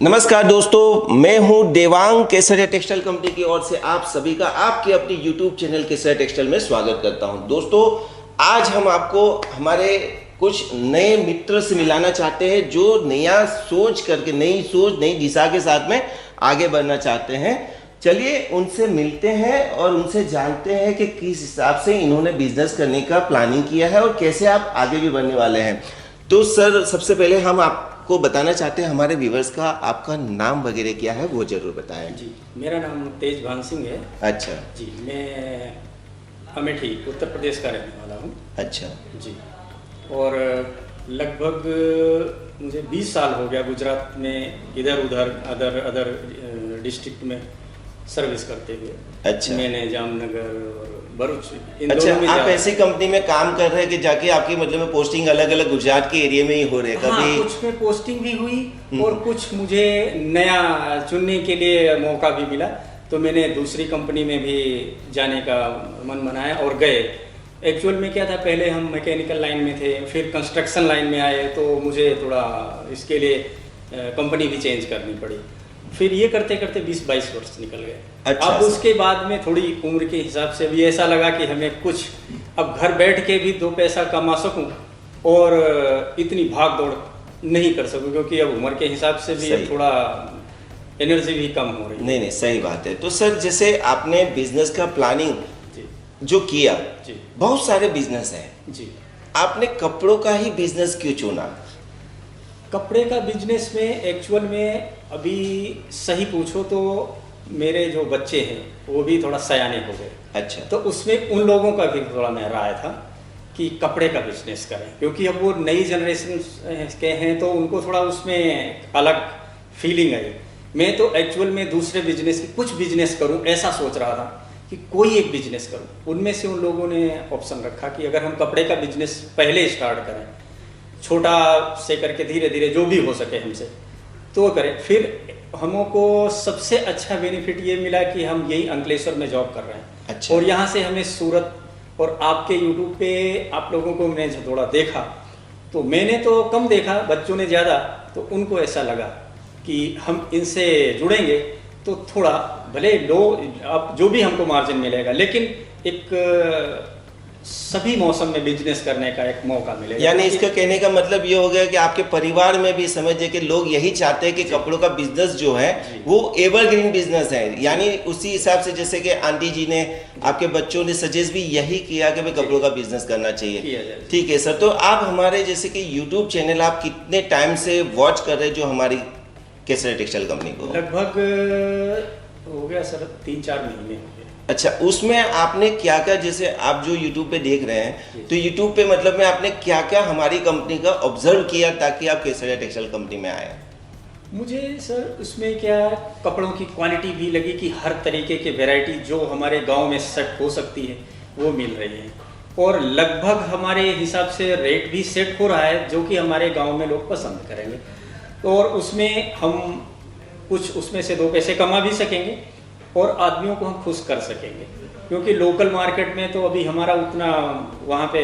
नमस्कार दोस्तों, मैं हूं देवांग केसरिया टेक्सटाइल कंपनी की ओर से आप सभी का आपके अपनी यूट्यूब चैनल केसरिया टेक्सटाइल में स्वागत करता हूं। दोस्तों, आज हम आपको हमारे कुछ नए मित्र से मिलाना चाहते हैं जो नया सोच करके नई दिशा के साथ में आगे बढ़ना चाहते हैं। चलिए उनसे मिलते हैं और उनसे जानते हैं कि किस हिसाब से इन्होंने बिजनेस करने का प्लानिंग किया है और कैसे आप आगे भी बढ़ने वाले हैं। तो सर, सबसे पहले हम आपको बताना चाहते हैं हमारे व्यूवर्स का आपका नाम वगैरह क्या है वो जरूर बताएं। जी, मेरा नाम तेज भान सिंह है। अच्छा जी, मैं अमेठी उत्तर प्रदेश का रहने वाला हूँ। अच्छा जी, और लगभग मुझे 20 साल हो गया गुजरात में इधर उधर अदर डिस्ट्रिक्ट में सर्विस करते हुए। अच्छा मैंने जामनगर और भरूच इन अच्छा, दोनों में आप ऐसी कंपनी में काम कर रहे हैं कि जाके आपकी मतलब में पोस्टिंग अलग अलग गुजरात के एरिया में ही हो रहे हैं हाँ, कभी? कुछ में पोस्टिंग भी हुई और कुछ मुझे नया चुनने के लिए मौका भी मिला, तो मैंने दूसरी कंपनी में भी जाने का मन बनाया और गए। एक्चुअल में क्या था, पहले हम मैकेनिकल लाइन में थे, फिर कंस्ट्रक्शन लाइन में आए, तो मुझे थोड़ा इसके लिए कंपनी भी चेंज करनी पड़ी। फिर ये करते करते 20-22 वर्ष निकल गए। अच्छा, अब उसके बाद में थोड़ी उम्र के हिसाब से भी ऐसा लगा कि हमें कुछ अब घर बैठ के भी 2 पैसा कमा सकूं और इतनी भाग दौड़ नहीं कर सकूं, क्योंकि अब उम्र के हिसाब से भी अब थोड़ा एनर्जी भी कम हो रही है। नहीं, सही बात है। तो सर, जैसे आपने बिजनेस का प्लानिंग जो किया, बहुत सारे बिजनेस हैं जी, आपने कपड़ों का ही बिजनेस क्यों चुना? कपड़े का बिजनेस में एक्चुअल में अभी सही पूछो तो मेरे जो बच्चे हैं वो भी थोड़ा सयाने हो गए। अच्छा, तो उसमें उन लोगों का भी थोड़ा मेरा राय था कि कपड़े का बिजनेस करें, क्योंकि अब वो नई जनरेशन के हैं तो उनको थोड़ा उसमें अलग फीलिंग आई। मैं तो एक्चुअल में दूसरे बिजनेस कुछ बिजनेस करूं ऐसा सोच रहा था कि कोई एक बिजनेस करूं। उनमें से उन लोगों ने ऑप्शन रखा कि अगर हम कपड़े का बिजनेस पहले स्टार्ट करें, छोटा से करके धीरे धीरे जो भी हो सके हमसे तो करें। फिर हमको सबसे अच्छा बेनिफिट ये मिला कि हम यही अंकलेश्वर में जॉब कर रहे हैं। अच्छा। और यहाँ से हमें सूरत और आपके यूट्यूब पे आप लोगों को मैंने थोड़ा देखा, तो मैंने तो कम देखा, बच्चों ने ज़्यादा, तो उनको ऐसा लगा कि हम इनसे जुड़ेंगे तो थोड़ा भले लो अब जो भी हमको मार्जिन मिलेगा, लेकिन एक सभी मौसम में बिजनेस करने का एक मौका मिलेगा। यानी इसका कहने का मतलब ये हो गया कि आपके परिवार में भी समझे कि लोग यही चाहते हैं कि कपड़ों का बिजनेस जो है वो एवरग्रीन बिजनेस है। यानी उसी हिसाब से जैसे कि आंटी जी ने, आपके बच्चों ने सजेस्ट भी यही किया कि भाई कपड़ों का बिजनेस करना चाहिए। ठीक है सर, तो आप हमारे जैसे कि यूट्यूब चैनल आप कितने टाइम से वॉच कर रहे हैं जो हमारी केसरिया टेक्सटाइल कंपनी को? लगभग हो गया सर 3-4 महीने हो गए। अच्छा, उसमें आपने क्या क्या, जैसे आप जो YouTube पे देख रहे हैं तो YouTube पे मतलब में आपने क्या क्या हमारी कंपनी का ऑब्जर्व किया ताकि आप केसरिया टेक्सटाइल कंपनी में आए? मुझे सर उसमें क्या कपड़ों की क्वालिटी भी लगी कि हर तरीके की वैरायटी जो हमारे गांव में सेट हो सकती है वो मिल रही है, और लगभग हमारे हिसाब से रेट भी सेट हो रहा है जो कि हमारे गांव में लोग पसंद करेंगे, और उसमें हम कुछ उसमें से 2 पैसे कमा भी सकेंगे और आदमियों को हम खुश कर सकेंगे। क्योंकि लोकल मार्केट में तो अभी हमारा उतना वहाँ पे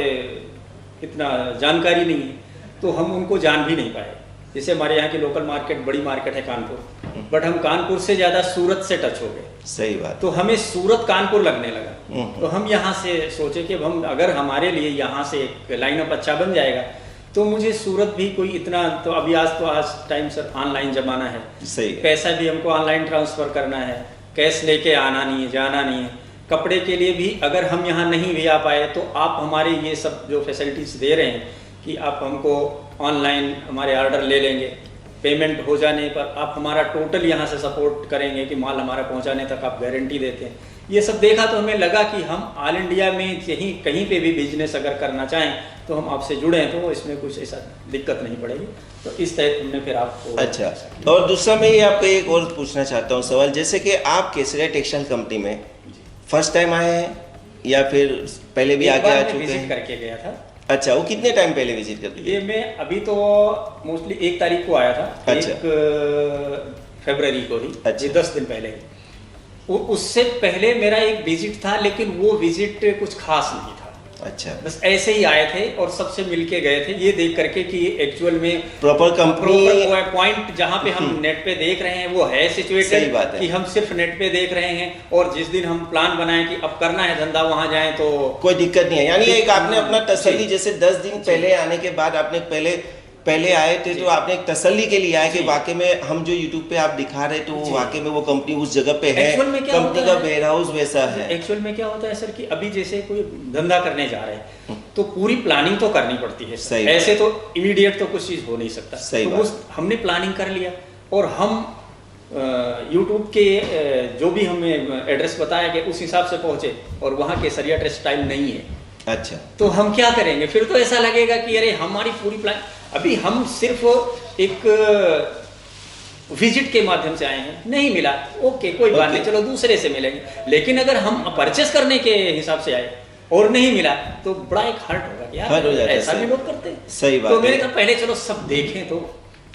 इतना जानकारी नहीं है, तो हम उनको जान भी नहीं पाए। जैसे हमारे यहाँ की लोकल मार्केट बड़ी मार्केट है कानपुर, बट हम कानपुर से ज़्यादा सूरत से टच हो गए। सही बात। तो हमें सूरत कानपुर लगने लगा, तो हम यहाँ से सोचे कि हम अगर हमारे लिए यहाँ से एक लाइनअप अच्छा बन जाएगा तो मुझे सूरत भी कोई इतना, तो अभी आज टाइम सर ऑनलाइन जमाना है, सही, पैसा भी हमको ऑनलाइन ट्रांसफ़र करना है, कैश लेके आना नहीं है, जाना नहीं है। कपड़े के लिए भी अगर हम यहाँ नहीं भी आ पाए तो आप हमारे ये सब जो फैसिलिटीज़ दे रहे हैं कि आप हमको ऑनलाइन हमारे ऑर्डर ले लेंगे, पेमेंट हो जाने पर आप हमारा टोटल यहाँ से सपोर्ट करेंगे कि माल हमारा पहुँचाने तक आप गारंटी देते हैं। ये सब देखा तो हमें लगा कि हम ऑल इंडिया में यहीं कहीं पे भी बिजनेस अगर करना चाहें तो हम आपसे जुड़े हैं तो इसमें कुछ ऐसा दिक्कत नहीं पड़ेगी। तो इस तहत हमने फिर आपको। अच्छा, और दूसरा मैं ये आपको एक और पूछना चाहता हूँ सवाल, जैसे कि आप केसरिया टेक्सटाइल कंपनी में फर्स्ट टाइम आए हैं या फिर पहले भी आके आ चुके हैं? विजिट करके गया था। अच्छा, वो कितने टाइम पहले विजिट कर दिए? ये मैं अभी तो मोस्टली 1 तारीख को आया था। अच्छा। 1 फरवरी को ही। अच्छा। 10 दिन पहले ही। उससे पहले मेरा एक विजिट था, लेकिन वो विजिट कुछ खास नहीं था। अच्छा, बस ऐसे ही आए थे और सबसे मिलके गए थे, ये देख करके कि एक्चुअल में प्रॉपर कंपनी पॉइंट जहाँ पे हम नेट पे देख रहे हैं वो है सही सिचुएटेड, बात है कि हम सिर्फ नेट पे देख रहे हैं और जिस दिन हम प्लान बनाएं कि अब करना है धंधा वहाँ जाएं तो कोई दिक्कत नहीं है। यानी एक आपने अपना तसल्ली, जी। जैसे 10 दिन पहले आने के बाद आपने पहले आए थे तो आपने एक तसल्ली के लिए आए कि जी। वाकई में हम जो यूट्यूब पे आप दिखा रहे तो जी। वाकई में वो कंपनी उस जगह पे है, Actual में क्या कंपनी होता का है? वेयर हाउस वैसा है। एक्चुअल में क्या होता है सर कि अभी जैसे कोई धंधा करने जा रहे हैं तो पूरी प्लानिंग तो करनी पड़ती है सही बात। ऐसे तो इमीडिएट तो कुछ चीज हो नहीं सकता। सही तो बात। उस हमने प्लानिंग कर लिया और हम यूट्यूब के जो भी हमें एड्रेस बताया कि उस हिसाब से पहुंचे और वहाँ केसरिया टेक्सटाइल नहीं है। अच्छा, तो हम क्या करेंगे फिर? तो ऐसा लगेगा कि अरे हमारी पूरी प्लान, अभी हम सिर्फ एक विजिट के माध्यम से आए हैं, नहीं मिला, ओके कोई बात नहीं, चलो दूसरे से मिलेंगे। लेकिन अगर हम परचेस करने के हिसाब से आए और नहीं मिला तो बड़ा एक हर्ट होगा कि हर्ट हो यार जाता है, ऐसा भी सही। लोग करते हैं। सही बात तो मैंने है। कहा पहले चलो सब देखें तो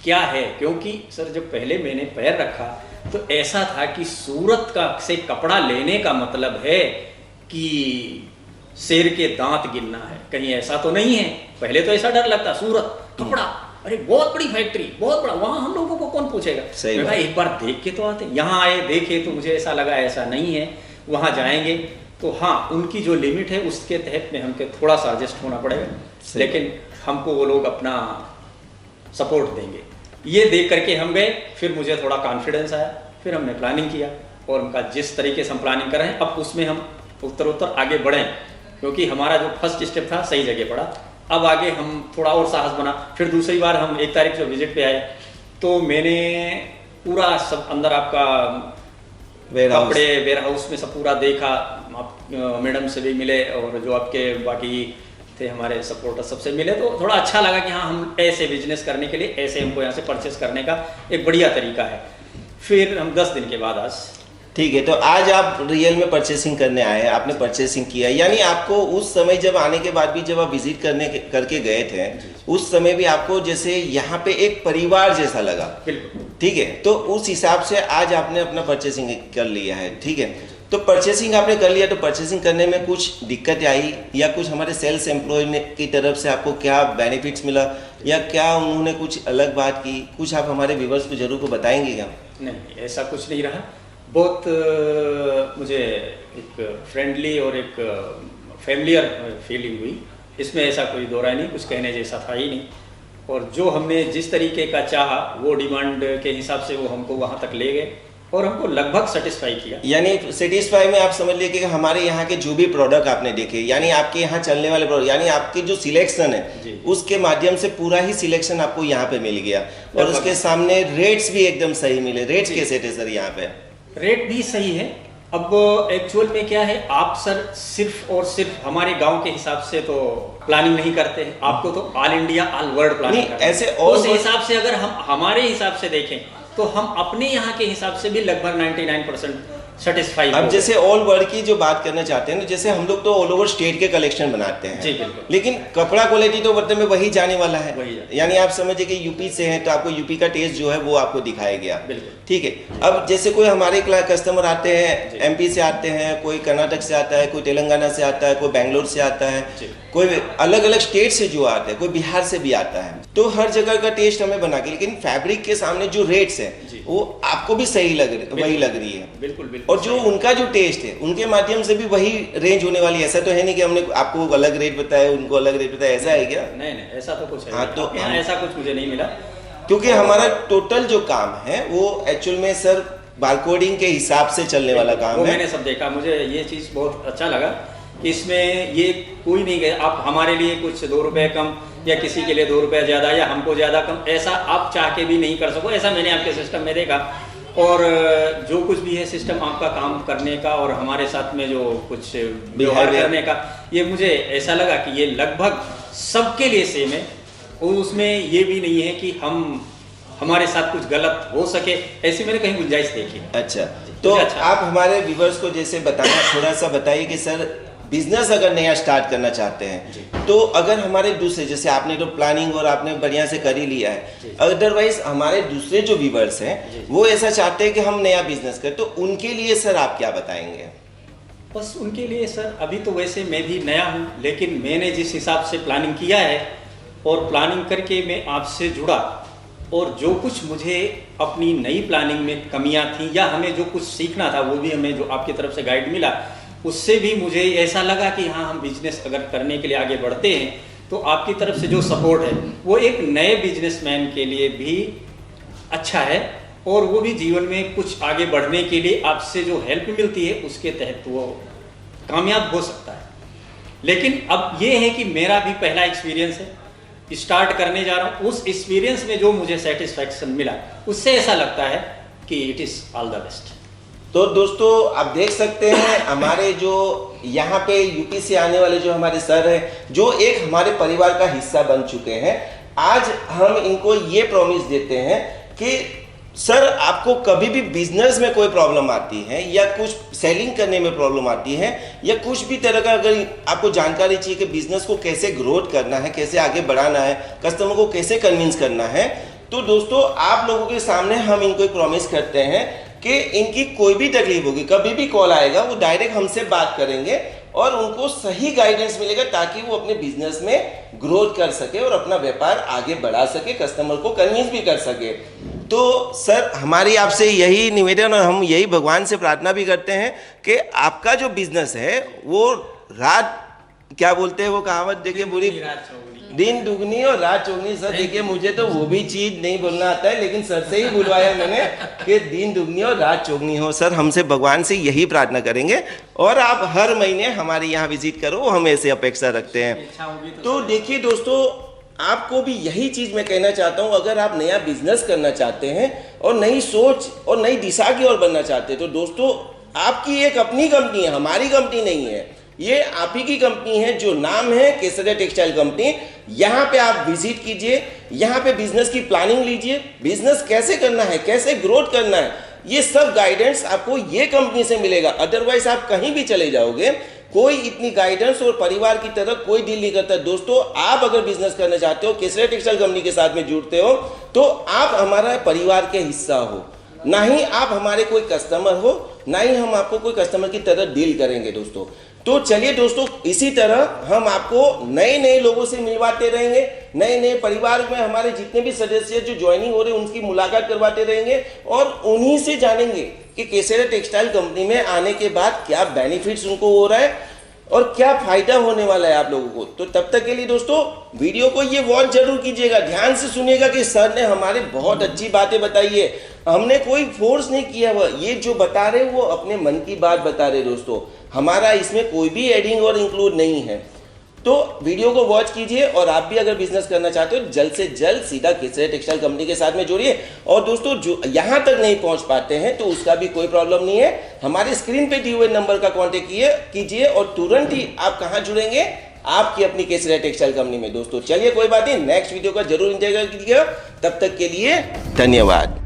क्या है, क्योंकि सर जब पहले मैंने पैर रखा तो ऐसा था कि सूरत का से कपड़ा लेने का मतलब है कि शेर के दांत गिनना है, कहीं ऐसा तो नहीं है। पहले तो ऐसा डर लगता, सूरत कपड़ा, अरे बहुत बड़ी फैक्ट्री, बहुत बड़ा, वहां हम लोगों को कौन पूछेगा। सही मैं बात। एक बार देख के तो आते, यहाँ आए देखे तो मुझे ऐसा लगा ऐसा नहीं है, वहां जाएंगे तो हाँ उनकी जो लिमिट है उसके तहत में हमको थोड़ा सा एडजस्ट होना पड़ेगा, लेकिन हमको वो लोग अपना सपोर्ट देंगे। ये देख करके हम गए, फिर मुझे थोड़ा कॉन्फिडेंस आया, फिर हमने प्लानिंग किया और उनका जिस तरीके से हम प्लानिंग कर रहे हैं अब उसमें हम उत्तर आगे बढ़ें, क्योंकि हमारा जो फर्स्ट स्टेप था सही जगह पड़ा। अब आगे हम थोड़ा और साहस बना, फिर दूसरी बार हम 1 तारीख जो विजिट पे आए तो मैंने पूरा सब अंदर आपका कपड़े वेयर हाउस में सब पूरा देखा, आप मैडम से भी मिले और जो आपके बाकी थे हमारे सपोर्टर सबसे मिले, तो थोड़ा अच्छा लगा कि हाँ हम ऐसे बिजनेस करने के लिए ऐसे हमको यहाँ से परचेस करने का एक बढ़िया तरीका है। फिर हम 10 दिन के बाद आज ठीक है, तो आज आप रियल में परचेसिंग करने आए हैं, आपने परचेसिंग किया, यानी आपको उस समय जब आने के बाद भी जब आप विजिट करके गए थे उस समय भी आपको जैसे यहाँ पे एक परिवार जैसा लगा। बिल्कुल ठीक है, तो उस हिसाब से आज आपने अपना परचेसिंग कर लिया है। ठीक है, तो परचेसिंग आपने कर लिया, तो परचेसिंग करने में कुछ दिक्कत आई या कुछ हमारे सेल्स एम्प्लॉय की तरफ से आपको क्या बेनिफिट्स मिला या क्या उन्होंने कुछ अलग बात की, कुछ आप हमारे व्यूअर्स को जरूर को बताएंगे क्या? नहीं, ऐसा कुछ नहीं रहा। बहुत मुझे एक फ्रेंडली और एक फैमिलियर फीलिंग हुई, इसमें ऐसा कोई दो राय नहीं, कुछ कहने जैसा था ही नहीं। और जो हमने जिस तरीके का चाहा वो डिमांड के हिसाब से वो हमको वहाँ तक ले गए और हमको लगभग सेटिस्फाई किया। यानी सेटिस्फाई में आप समझ लीजिए कि हमारे यहाँ के जो भी प्रोडक्ट आपने देखे, यानी आपके यहाँ चलने वाले प्रोडक्ट, यानी आपकी जो सिलेक्शन है उसके माध्यम से पूरा ही सिलेक्शन आपको यहाँ पे मिल गया और उसके सामने रेट्स भी एकदम सही मिले। रेट्स कैसे थे सर यहाँ पे? रेट भी सही है। अब एक्चुअल में क्या है, आप सर सिर्फ और सिर्फ हमारे गांव के हिसाब से तो प्लानिंग नहीं करते हैं, आपको तो all India all world planning करना है। ऐसे और उस हिसाब से अगर हम हमारे हिसाब से देखें तो हम अपने यहाँ के हिसाब से भी लगभग 99% सेटिस्फाई। अब जैसे ऑल वर्ल्ड की जो बात करना चाहते हैं ना, जैसे हम लोग तो ऑल ओवर स्टेट के कलेक्शन बनाते हैं जी बिल्कुल, लेकिन कपड़ा क्वालिटी तो मतलब में वही जाने वाला है। वही जाने। यानी आप समझिए कि यूपी से हैं तो आपको यूपी का टेस्ट जो है वो आपको दिखाया गया। बिल्कुल। ठीक है, अब जैसे कोई हमारे कस्टमर आते हैं एमपी से आते हैं, कोई कर्नाटक से आता है, कोई तेलंगाना से आता है, कोई बेंगलोर से आता है, कोई अलग अलग स्टेट से जो आते हैं, कोई बिहार से भी आता है, तो हर जगह का टेस्ट हमें बना के, लेकिन फैब्रिक के सामने जो रेट्स है वो आपको भी सही वही लग रही है। बिल्कुल बिल्कुल। और जो उनका जो टेस्ट है उनके माध्यम से भी वही रेंज होने वाली है। ऐसा तो है नहीं कि हमने आपको अलग रेट बताया उनको अलग रेट बताया, ऐसा है क्या? नहीं, ऐसा तो कुछ है। हाँ, तो ऐसा कुछ मुझे नहीं मिला, क्योंकि हमारा टोटल जो काम है वो एक्चुअल में सर बारकोडिंग के हिसाब से चलने वाला काम वो है। मैंने सब देखा, मुझे ये चीज़ बहुत अच्छा लगा कि इसमें ये कोई नहीं गया आप हमारे लिए कुछ 2 रुपए कम या किसी के लिए 2 रुपए ज़्यादा या हमको ज़्यादा कम, ऐसा आप चाह के भी नहीं कर सको। ऐसा मैंने आपके सिस्टम में देखा और जो कुछ भी है सिस्टम आपका काम करने का और हमारे साथ में जो कुछ व्यवहार करने का, ये मुझे ऐसा लगा कि ये लगभग सबके लिए सेम है। उसमें ये भी नहीं है कि हमारे साथ कुछ गलत हो सके, ऐसी मैंने कहीं गुंजाइश देखी। अच्छा, तो आप हमारे व्यूवर्स को जैसे बताना थोड़ा सा बताइए कि सर बिजनेस अगर नया स्टार्ट करना चाहते हैं तो अगर हमारे दूसरे, जैसे आपने तो प्लानिंग और आपने बढ़िया से कर ही लिया है, अदरवाइज हमारे दूसरे जो व्यूवर्स हैं वो ऐसा चाहते हैं कि हम नया बिजनेस करें, तो उनके लिए सर आप क्या बताएंगे? बस उनके लिए सर, अभी तो वैसे मैं भी नया हूँ, लेकिन मैंने जिस हिसाब से प्लानिंग किया है और प्लानिंग करके मैं आपसे जुड़ा, और जो कुछ मुझे अपनी नई प्लानिंग में कमियां थी या हमें जो कुछ सीखना था वो भी हमें जो आपकी तरफ से गाइड मिला, उससे भी मुझे ऐसा लगा कि हाँ, हम बिजनेस अगर करने के लिए आगे बढ़ते हैं तो आपकी तरफ से जो सपोर्ट है वो एक नए बिजनेसमैन के लिए भी अच्छा है, और वो भी जीवन में कुछ आगे बढ़ने के लिए आपसे जो हेल्प मिलती है उसके तहत वो कामयाब हो सकता है। लेकिन अब ये है कि मेरा भी पहला एक्सपीरियंस है, स्टार्ट करने जा रहा हूँ। उस एक्सपीरियंस में जो मुझे सेटिस्फैक्शन मिला उससे ऐसा लगता है कि it is all the best. तो दोस्तों आप देख सकते हैं हमारे जो यहाँ पे यूपी से आने वाले जो हमारे सर हैं, जो एक हमारे परिवार का हिस्सा बन चुके हैं, आज हम इनको ये प्रॉमिस देते हैं कि सर आपको कभी भी बिजनेस में कोई प्रॉब्लम आती है या कुछ सेलिंग करने में प्रॉब्लम आती है या कुछ भी तरह का अगर आपको जानकारी चाहिए कि बिजनेस को कैसे ग्रोथ करना है, कैसे आगे बढ़ाना है, कस्टमर को कैसे कन्विंस करना है, तो दोस्तों आप लोगों के सामने हम इनको एक प्रॉमिस करते हैं कि इनकी कोई भी तकलीफ होगी, कभी भी कॉल आएगा, वो डायरेक्ट हमसे बात करेंगे और उनको सही गाइडेंस मिलेगा ताकि वो अपने बिजनेस में ग्रोथ कर सके और अपना व्यापार आगे बढ़ा सके, कस्टमर को कन्विंस भी कर सके। तो सर हमारी आपसे यही निवेदन और हम यही भगवान से प्रार्थना भी करते हैं कि आपका जो बिजनेस है वो रात, क्या बोलते हैं वो कहावत, देखिए बुरी, दिन दुगनी और रात चौगनी। सर देखिए मुझे तो वो भी चीज नहीं बोलना आता है, लेकिन सर से ही बुलवाया मैंने कि दिन दुगनी और रात चौगनी हो। सर हमसे भगवान से यही प्रार्थना करेंगे और आप हर महीने हमारे यहाँ विजिट करो, हम ऐसे अपेक्षा रखते हैं। तो देखिए दोस्तों, आपको भी यही चीज मैं कहना चाहता हूँ, अगर आप नया बिजनेस करना चाहते हैं और नई सोच और नई दिशा की ओर बनना चाहते हैं, तो दोस्तों आपकी एक अपनी कंपनी है, हमारी कंपनी नहीं है, ये आप ही की कंपनी है जो नाम है केसरिया टेक्सटाइल कंपनी। यहाँ पे आप विजिट कीजिए, यहाँ पे बिजनेस की प्लानिंग लीजिए, बिजनेस कैसे करना है, कैसे ग्रोथ करना है, ये सब गाइडेंस आपको ये कंपनी से मिलेगा। अदरवाइज आप कहीं भी चले जाओगे, कोई इतनी गाइडेंस और परिवार की तरह कोई डील नहीं करता। दोस्तों आप अगर बिजनेस करना चाहते हो, केसरिया टेक्सटाइल कंपनी के साथ में जुड़ते हो, तो आप हमारा परिवार के हिस्सा हो, ना ही आप हमारे कोई कस्टमर हो, ना ही हम आपको कोई कस्टमर की तरह डील करेंगे दोस्तों। तो चलिए दोस्तों, इसी तरह हम आपको नए नए लोगों से मिलवाते रहेंगे, नए नए परिवार में हमारे जितने भी सदस्य जो ज्वाइनिंग हो रहे हैं उनकी मुलाकात करवाते रहेंगे और उन्हीं से जानेंगे कि केसरिया टेक्सटाइल कंपनी में आने के बाद क्या बेनिफिट्स उनको हो रहा है और क्या फायदा होने वाला है आप लोगों को। तो तब तक के लिए दोस्तों वीडियो को ये वॉच जरूर कीजिएगा, ध्यान से सुनिएगा कि सर ने हमारे बहुत अच्छी बातें बताई है, हमने कोई फोर्स नहीं किया हुआ, ये जो बता रहे वो अपने मन की बात बता रहे दोस्तों, हमारा इसमें कोई भी एडिंग और इंक्लूड नहीं है। तो वीडियो को वॉच कीजिए और आप भी अगर बिजनेस करना चाहते हो जल्द से जल्द सीधा केसरिया टेक्सटाइल कंपनी के साथ में जुड़िए। और दोस्तों जो यहाँ तक नहीं पहुँच पाते हैं तो उसका भी कोई प्रॉब्लम नहीं है, हमारे स्क्रीन पे दिए हुए नंबर का कॉन्टेक्ट कीजिए और तुरंत ही आप कहाँ जुड़ेंगे, आपकी अपनी केसरिया टेक्सटाइल कंपनी में। दोस्तों चलिए कोई बात नहीं, नेक्स्ट वीडियो का जरूर इंतजार कीजिएगा, तब तक के लिए धन्यवाद।